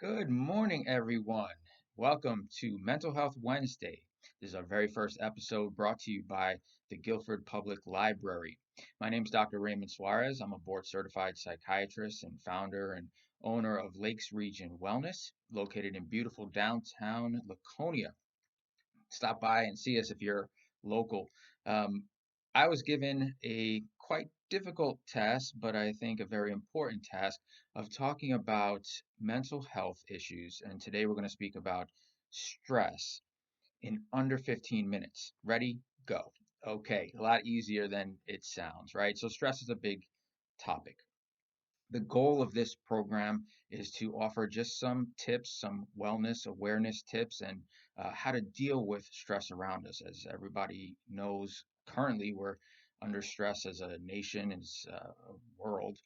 Good morning, everyone. Welcome to Mental Health Wednesday. This is our very first episode brought to you by the Guilford Public Library. My name is Dr. Raymond Suarez. I'm a board certified psychiatrist and founder and owner of Lakes Region Wellness, located in beautiful downtown Laconia. Stop by and see us if you're local. Um, I was given a quite difficult task, but I think a very important task of talking about mental health issues. And today we're going to speak about stress in under 15 minutes. Ready? Go. Okay, a lot easier than it sounds, right? So, stress is a big topic. The goal of this program is to offer just some tips, some wellness awareness tips, and how to deal with stress around us. As everybody knows, currently we're under stress as a nation, as a world.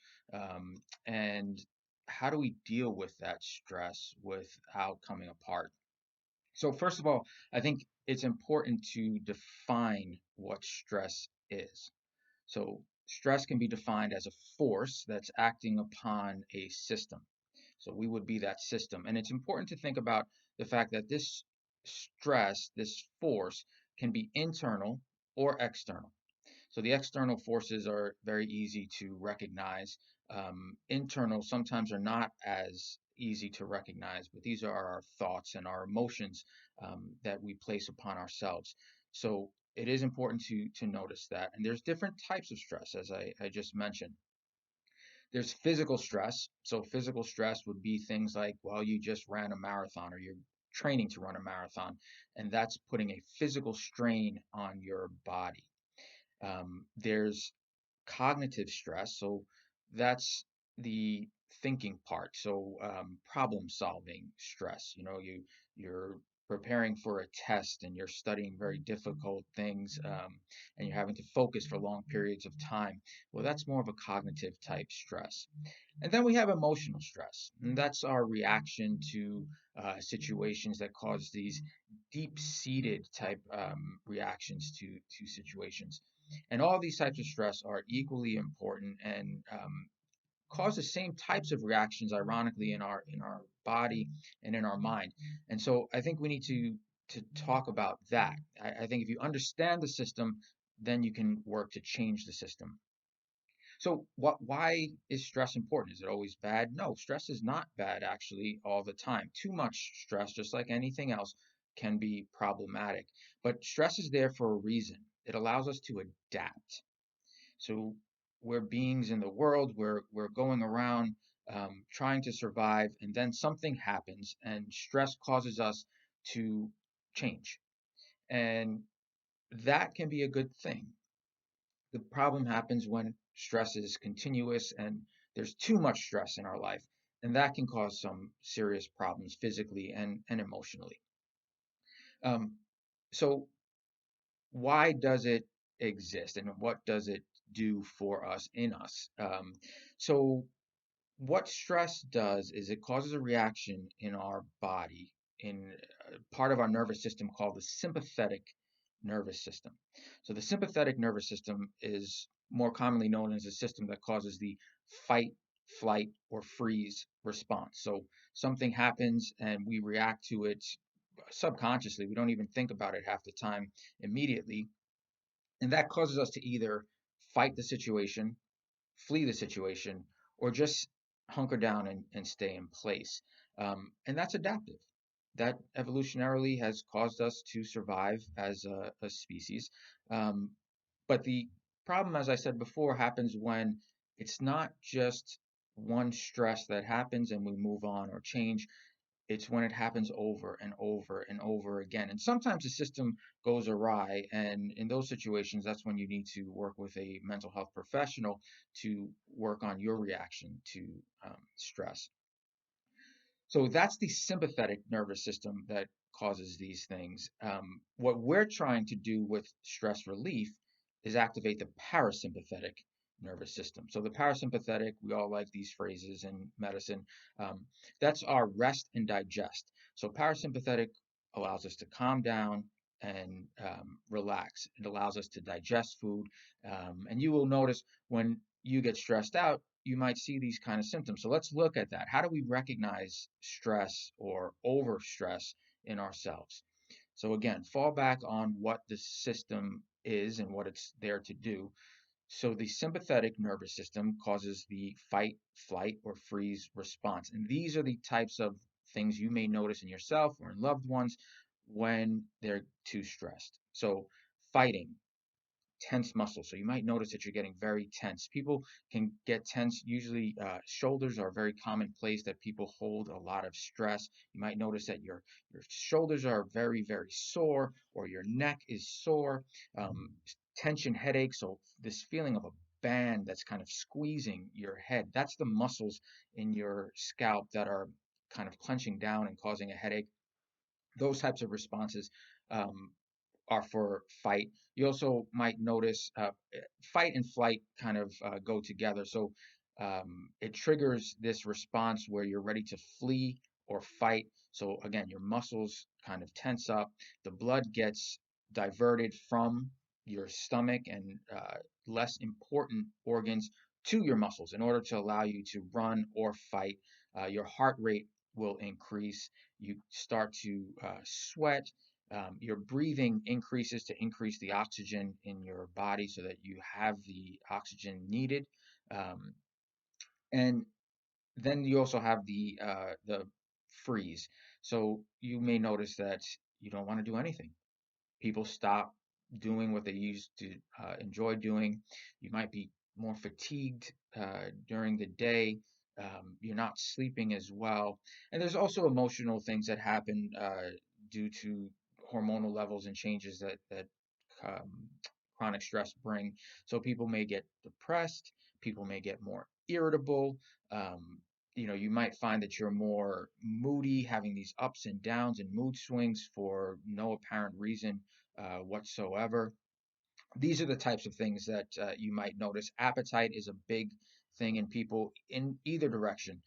And how do we deal with that stress without coming apart? So, first of all, I think it's important to define what stress is. So, stress can be defined as a force that's acting upon a system. So, we would be that system. And it's important to think about the fact that this stress, this force, can be internal or external. So, the external forces are very easy to recognize. Internal sometimes are not as easy to recognize, but these are our thoughts and our emotions that we place upon ourselves. So, it is important to notice that. And there's different types of stress, as I just mentioned. There's physical stress. So physical stress would be things like, well, you just ran a marathon or you're training to run a marathon, and that's putting a physical strain on your body. There's cognitive stress. So that's the thinking part. So problem solving stress. You're preparing for a test and you're studying very difficult things, and you're having to focus for long periods of time. Well, that's more of a cognitive type stress. And then we have emotional stress, and that's our reaction to situations that cause these deep-seated type reactions to situations. And all these types of stress are equally important and cause the same types of reactions, ironically, in our body and in our mind. And so I think we need to talk about that. I think if you understand the system, then you can work to change the system. So why is stress important? Is it always bad? No, stress is not bad actually all the time. Too much stress, just like anything else, can be problematic. But stress is there for a reason. It allows us to adapt. So we're beings in the world. We're going around trying to survive, and then something happens, and stress causes us to change, and that can be a good thing. The problem happens when stress is continuous and there's too much stress in our life, and that can cause some serious problems physically and emotionally. Um, so, why does it exist and what does it do for us in us? So, what stress does is it causes a reaction in our body, in part of our nervous system called the sympathetic nervous system. So the sympathetic nervous system is more commonly known as a system that causes the fight, flight, or freeze response. So something happens and we react to it subconsciously. We don't even think about it half the time immediately. And that causes us to either fight the situation, flee the situation, or just hunker down and stay in place. And that's adaptive. That evolutionarily has caused us to survive as a species. Um, but the problem, as I said before, happens when it's not just one stress that happens and we move on or change. It's when it happens over and over and over again. And sometimes the system goes awry. And in those situations, that's when you need to work with a mental health professional to work on your reaction to stress. So that's the sympathetic nervous system that causes these things. What we're trying to do with stress relief is activate the parasympathetic nervous system. So the parasympathetic, we all like these phrases in medicine. Um, that's our rest and digest. So parasympathetic allows us to calm down and relax. It allows us to digest food. And you will notice when you get stressed out, you might see these kind of symptoms. So let's look at that. How do we recognize stress or overstress in ourselves? So again, fall back on what the system is and what it's there to do. So the sympathetic nervous system causes the fight, flight, or freeze response. And these are the types of things you may notice in yourself or in loved ones when they're too stressed. So fighting, tense muscles. So you might notice that you're getting very tense. People can get tense. Usually, shoulders are a very common place that people hold a lot of stress. You might notice that your shoulders are very, very sore, or your neck is sore. Tension, headache. So this feeling of a band that's kind of squeezing your head. That's the muscles in your scalp that are kind of clenching down and causing a headache. Those types of responses um, are for fight. You also might notice fight and flight kind of go together. So it triggers this response where you're ready to flee or fight. So again, your muscles kind of tense up. The blood gets diverted from your stomach and less important organs to your muscles in order to allow you to run or fight. Your heart rate will increase. You start to sweat. Your breathing increases to increase the oxygen in your body so that you have the oxygen needed. Um, and then you also have the freeze. So you may notice that you don't want to do anything. People stop doing what they used to enjoy doing. You might be more fatigued during the day. You're not sleeping as well. And there's also emotional things that happen due to hormonal levels and changes that um, chronic stress bring. So people may get depressed. People may get more irritable. Um, you might find that you're more moody, having these ups and downs and mood swings for no apparent reason whatsoever. These are the types of things that you might notice. Appetite is a big thing in people in either direction.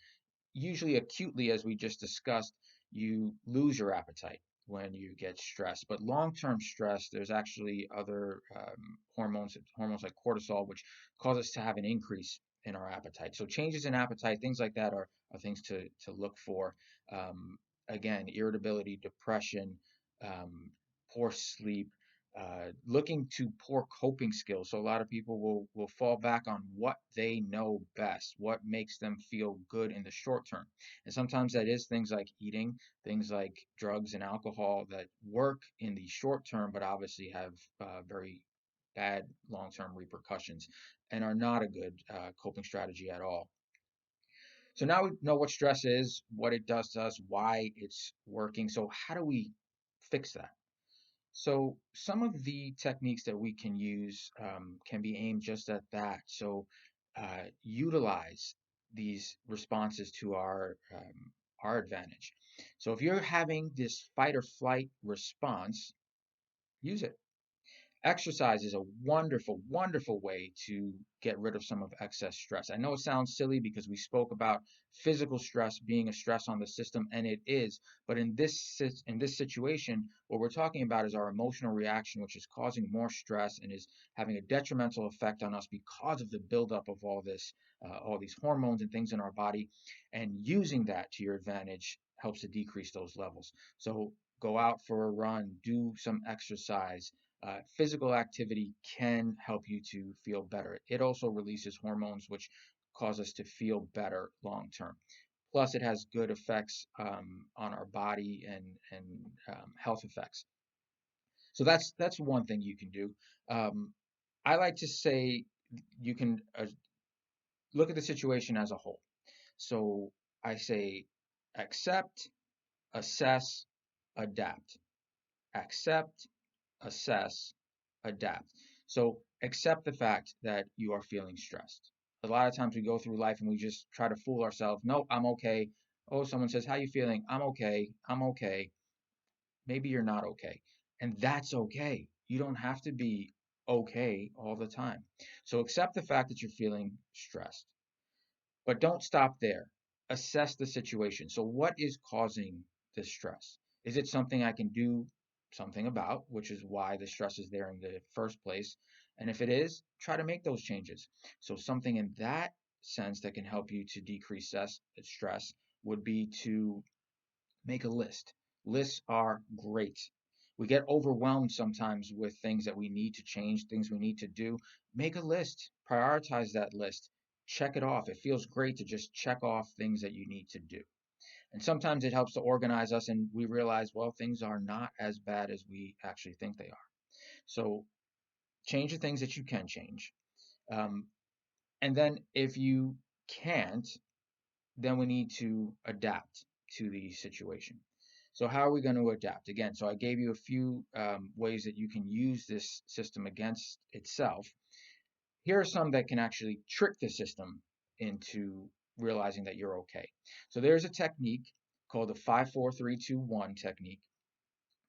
Usually, acutely, as we just discussed, you lose your appetite when you get stressed. But long-term stress, there's actually other hormones like cortisol, which cause us to have an increase in our appetite. So changes in appetite, things like that are things to look for. Um, Again, irritability, depression, um, poor sleep, looking to poor coping skills. So a lot of people will fall back on what they know best, what makes them feel good in the short term. And sometimes that is things like eating, things like drugs and alcohol that work in the short term, but obviously have very bad long-term repercussions and are not a good coping strategy at all. So now we know what stress is, what it does to us, why it's working. So how do we fix that? So some of the techniques that we can use can be aimed just at that. So utilize these responses to our advantage. So if you're having this fight or flight response, use it. Exercise is a wonderful, wonderful way to get rid of some of excess stress. I know it sounds silly because we spoke about physical stress being a stress on the system, and it is. But in this situation, what we're talking about is our emotional reaction, which is causing more stress and is having a detrimental effect on us because of the buildup of all these hormones and things in our body. And using that to your advantage helps to decrease those levels. So go out for a run, do some exercise. Physical activity can help you to feel better. It also releases hormones which cause us to feel better long term. Plus, it has good effects on our body and health effects. So that's one thing you can do. Um, I like to say you can look at the situation as a whole. So I say accept, assess, adapt. Accept, assess, adapt. So accept the fact that you are feeling stressed. A lot of times we go through life and we just try to fool ourselves. No, I'm okay. Oh, someone says, "How you feeling?" I'm okay. I'm okay. Maybe you're not okay. And that's okay. You don't have to be okay all the time. So accept the fact that you're feeling stressed. But don't stop there. Assess the situation. So, what is causing the stress? Is it something I can do something about, which is why the stress is there in the first place? And if it is, try to make those changes. So, something in that sense that can help you to decrease stress would be to make a list. Lists are great. We get overwhelmed sometimes with things that we need to change, things we need to do. Make a list, prioritize that list, check it off. It feels great to just check off things that you need to do. And sometimes it helps to organize us and we realize, well, things are not as bad as we actually think they are. So change the things that you can change. Um, and then if you can't, then we need to adapt to the situation. So how are we going to adapt? Again, so I gave you a few ways that you can use this system against itself. Here are some that can actually trick the system into realizing that you're okay. So there's a technique called the 5 4 3 2 1 technique,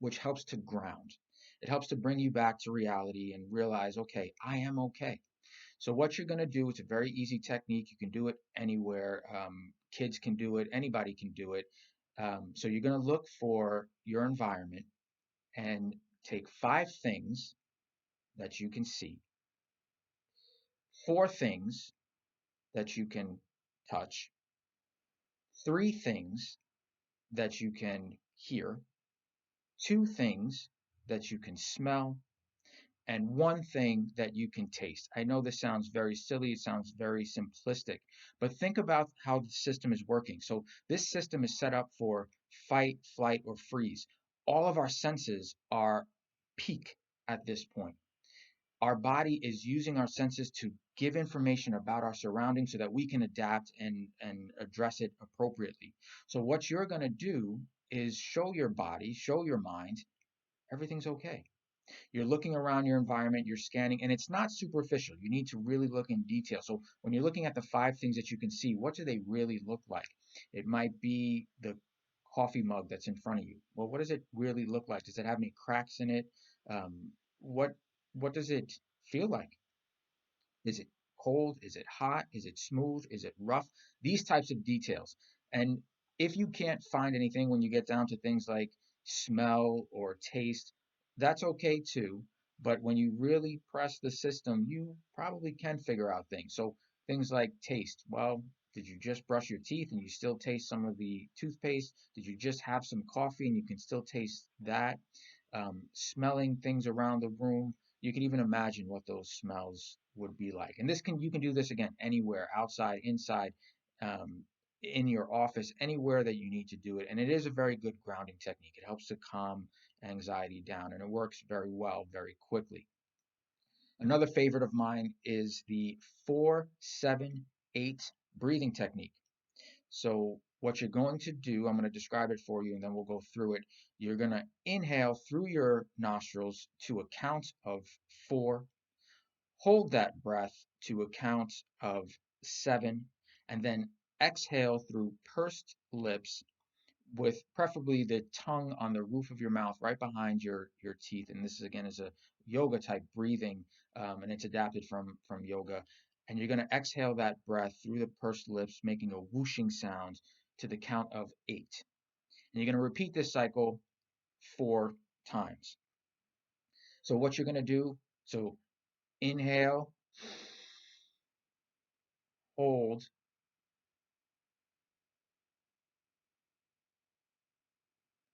which helps to ground. It helps to bring you back to reality and realize, okay, I am okay. So what you're going to do, it's a very easy technique. You can do it anywhere. Kids can do it. Anybody can do it. So you're going to look for your environment and take 5 things that you can see, 4 things that you can touch, 3 things that you can hear, 2 things that you can smell, and 1 thing that you can taste. I know this sounds very silly, it sounds very simplistic, but think about how the system is working. So, this system is set up for fight, flight, or freeze. All of our senses are peak at this point. Our body is using our senses to give information about our surroundings so that we can adapt and address it appropriately. So, what you're going to do is show your body, show your mind, everything's okay. You're looking around your environment, you're scanning, and it's not superficial. You need to really look in detail. So when you're looking at the 5 things that you can see, what do they really look like? It might be the coffee mug that's in front of you. Well, what does it really look like? Does it have any cracks in it? Um, what what does it feel like? Is it cold? Is it hot? Is it smooth? Is it rough? These types of details. And if you can't find anything when you get down to things like smell or taste, that's okay too. But when you really press the system, you probably can figure out things. So things like taste. Well, did you just brush your teeth and you still taste some of the toothpaste? Did you just have some coffee and you can still taste that? Smelling things around the room, you can even imagine what those smells would be like. And this can you can do this again anywhere, outside, inside, um, in your office, anywhere that you need to do it. And it is a very good grounding technique. It helps to calm anxiety down, and it works very well, very quickly. Another favorite of mine is the 4 7 8 breathing technique. So what you're going to do, I'm going to describe it for you and then we'll go through it. You're going to inhale through your nostrils to a count of 4, hold that breath to a count of 7, and then exhale through pursed lips with preferably the tongue on the roof of your mouth right behind your teeth. And this is again is a yoga type breathing, and it's adapted from yoga. And you're going to exhale that breath through the pursed lips, making a whooshing sound to the count of 8. And you're going to repeat this cycle 4 times. So what you're going to do, so inhale, hold,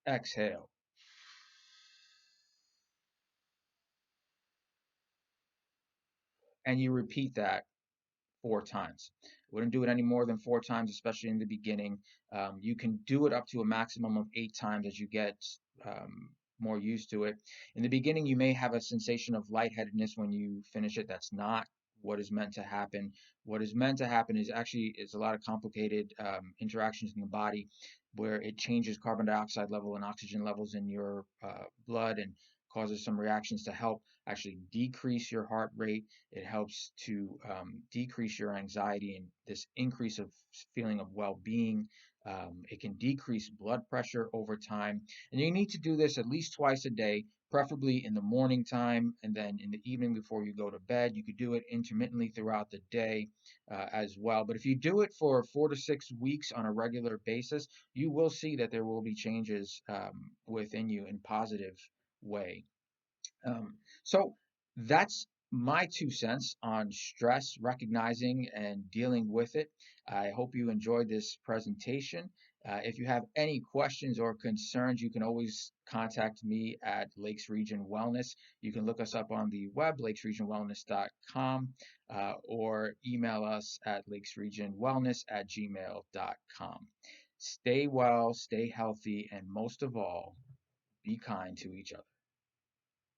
exhale. And you repeat that 4 times. Wouldn't do it any more than 4 times, especially in the beginning. You can do it up to a maximum of 8 times as you get more used to it. In the beginning, you may have a sensation of lightheadedness when you finish it. That's not what is meant to happen. What is meant to happen is actually is a lot of complicated interactions in the body where it changes carbon dioxide level and oxygen levels in your blood and causes some reactions to help actually decrease your heart rate. It helps to decrease your anxiety and this increase of feeling of well-being. It can decrease blood pressure over time. And you need to do this at least twice a day, preferably in the morning time and then in the evening before you go to bed. You could do it intermittently throughout the day as well. But if you do it for 4 to 6 weeks on a regular basis, you will see that there will be changes within you in positive way. So that's my 2 cents on stress, recognizing and dealing with it. I hope you enjoyed this presentation. If you have any questions or concerns, you can always contact me at Lakes Region Wellness. You can look us up on the web, lakesregionwellness.com, or email us at lakesregionwellness@gmail.com. Stay well, stay healthy, and most of all, be kind to each other.